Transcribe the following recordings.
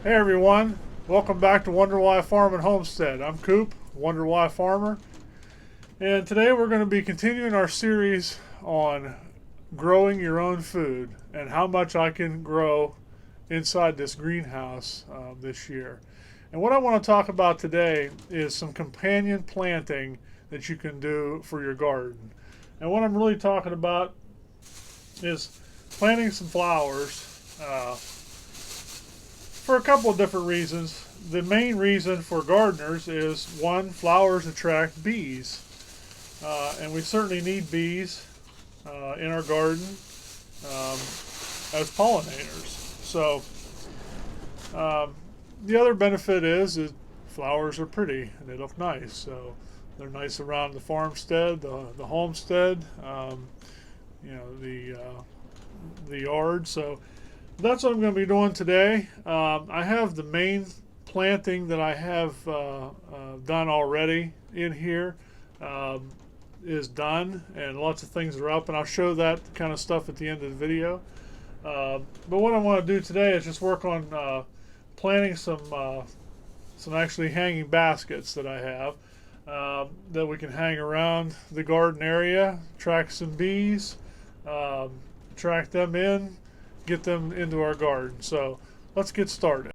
Hey everyone, welcome back to Wonder Why Farm and Homestead. I'm Coop, Wonder Why Farmer, and today we're going to be continuing our series on growing your own food and how much I can grow inside this greenhouse this year. And what I want to talk about today is some companion planting that you can do for your garden. And what I'm really talking about is planting some flowers. For a couple of different reasons. The main reason for gardeners is one, flowers attract bees, and we certainly need bees in our garden as pollinators. So the other benefit is flowers are pretty and they look nice. So they're nice around the farmstead, the homestead, the yard. So that's what I'm going to be doing today. I have the main planting that I have done already in here is done, and lots of things are up, and I'll show that kind of stuff at the end of the video. But what I want to do today is just work on planting some actually hanging baskets that I have that we can hang around the garden area, attract some bees, attract them in, get them into our garden. So let's get started.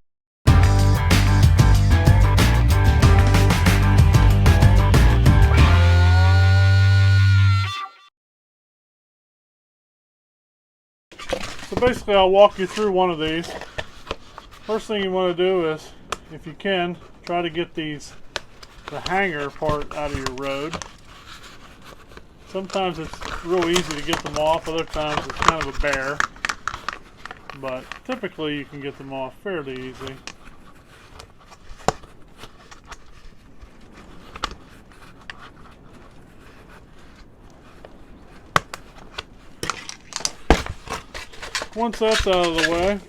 So basically I'll walk you through one of these. First thing you want to do is, if you can, try to get the hanger part out of your road. Sometimes it's real easy to get them off, other times it's kind of a bear. But typically you can get them off fairly easy. Once that's out of the way,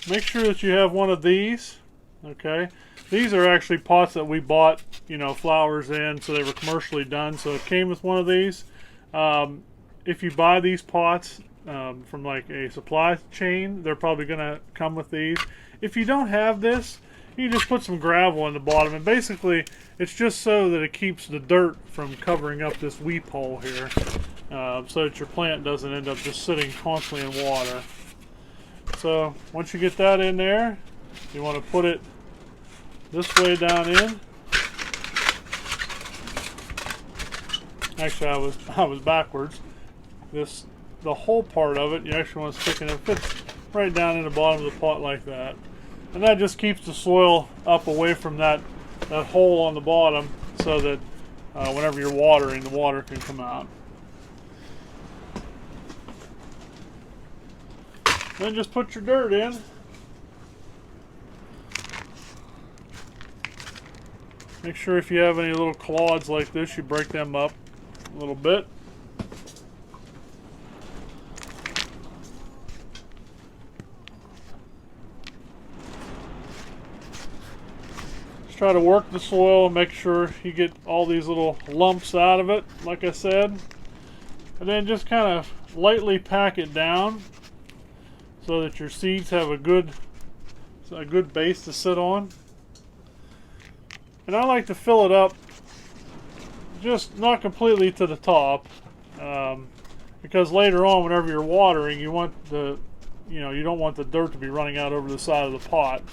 make sure that you have one of these. Okay, these are actually pots that we bought, flowers in, so they were commercially done. So it came with one of these. If you buy these pots from like a supply chain, they're probably going to come with these. If you don't have this, you can just put some gravel in the bottom, and basically it's just so that it keeps the dirt from covering up this weep hole here, so that your plant doesn't end up just sitting constantly in water. So once you get that in there, you want to put it this way down in. Actually, I was backwards. The whole part of it, you actually want to stick it in. It fits right down in the bottom of the pot like that, and that just keeps the soil up away from that hole on the bottom, so that whenever you're watering, the water can come out. Then just put your dirt in. Make sure if you have any little clods like this, you break them up a little bit. Just try to work the soil and make sure you get all these little lumps out of it, like I said. And then just kind of lightly pack it down so that your seeds have a good base to sit on. And I like to fill it up, just not completely to the top, because later on, whenever you're watering, you want you don't want the dirt to be running out over the side of the pot.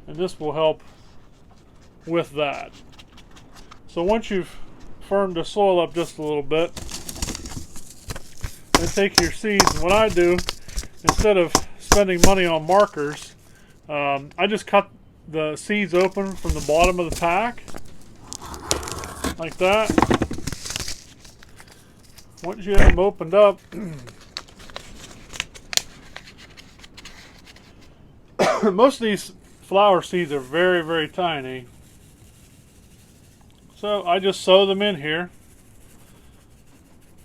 And this will help with that. So once you've firmed the soil up just a little bit, then take your seeds, and what I do, instead of spending money on markers, I just cut the seeds open from the bottom of the pack, like that. Once you have them opened up, most of these flower seeds are very, very tiny. So I just sow them in here.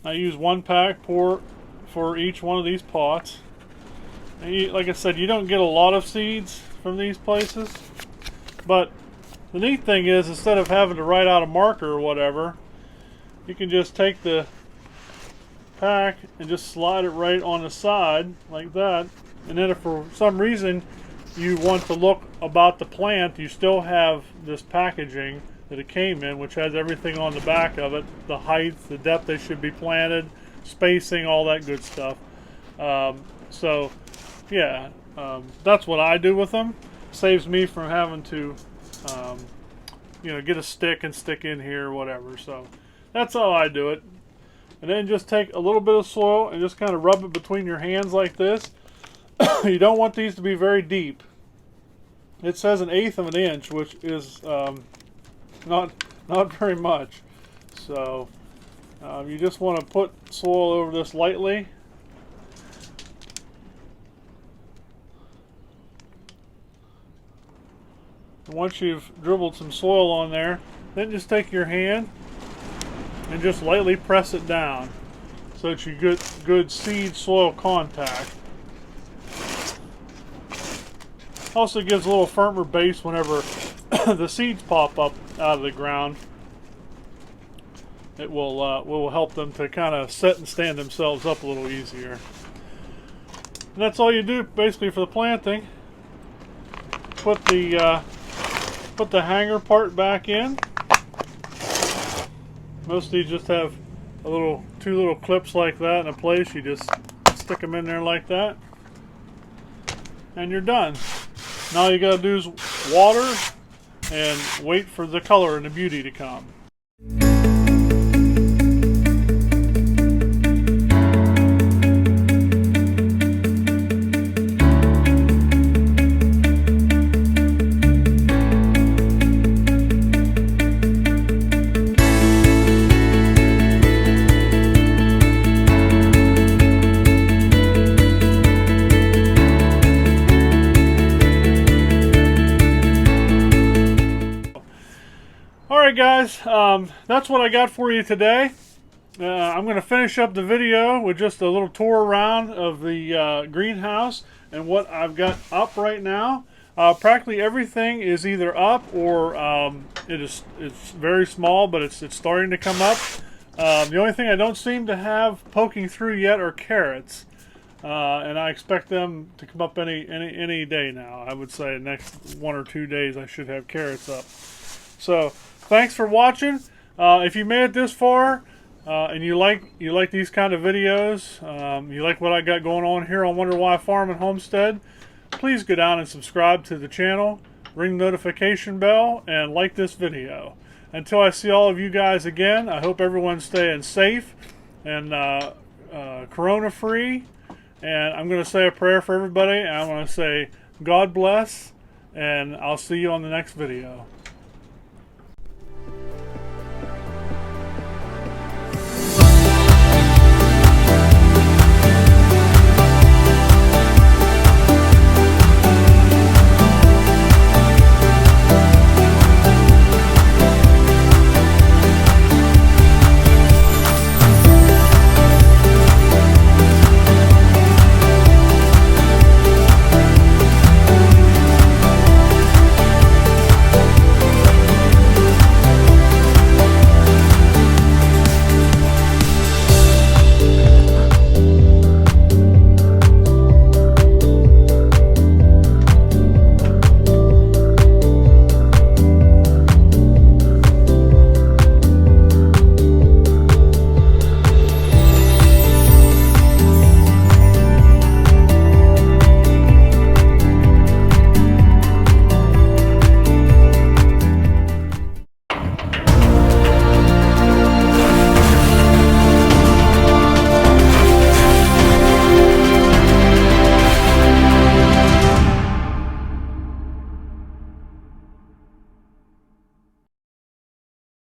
I use one pack for each one of these pots. And like I said, you don't get a lot of seeds from these places, but the neat thing is, instead of having to write out a marker or whatever, you can just take the pack and just slide it right on the side like that. And then if for some reason you want to look about the plant, you still have this packaging that it came in, which has everything on the back of it, the height, the depth they should be planted, spacing, all that good stuff. So yeah, that's what I do with them. Saves me from having to you know, get a stick and stick in here or whatever. So that's how I do it. And then just take a little bit of soil and just kind of rub it between your hands like this. You don't want these to be very deep. It says 1/8 of an inch, which is not very much. So you just want to put soil over this lightly. And once you've dribbled some soil on there, then just take your hand and just lightly press it down so that you get good seed soil contact. Also gives a little firmer base whenever the seeds pop up out of the ground. It will help them to kind of set and stand themselves up a little easier. And that's all you do basically for the planting. Put the hanger part back in. Most of these just have two little clips like that in a place. You just stick them in there like that, and you're done. Now all you gotta do is water and wait for the color and the beauty to come. Alright guys, that's what I got for you today. I'm going to finish up the video with just a little tour around of the greenhouse and what I've got up right now. Practically everything is either up or it's very small, but it's starting to come up. The only thing I don't seem to have poking through yet are carrots. And I expect them to come up any day now. I would say next 1 or 2 days I should have carrots up. So thanks for watching. If you made it this far and you like these kind of videos, you like what I got going on here on Wonder Why Farm and Homestead, please go down and subscribe to the channel, ring the notification bell, and like this video. Until I see all of you guys again, I hope everyone's staying safe and corona free. And I'm going to say a prayer for everybody, and I'm going to say God bless, and I'll see you on the next video.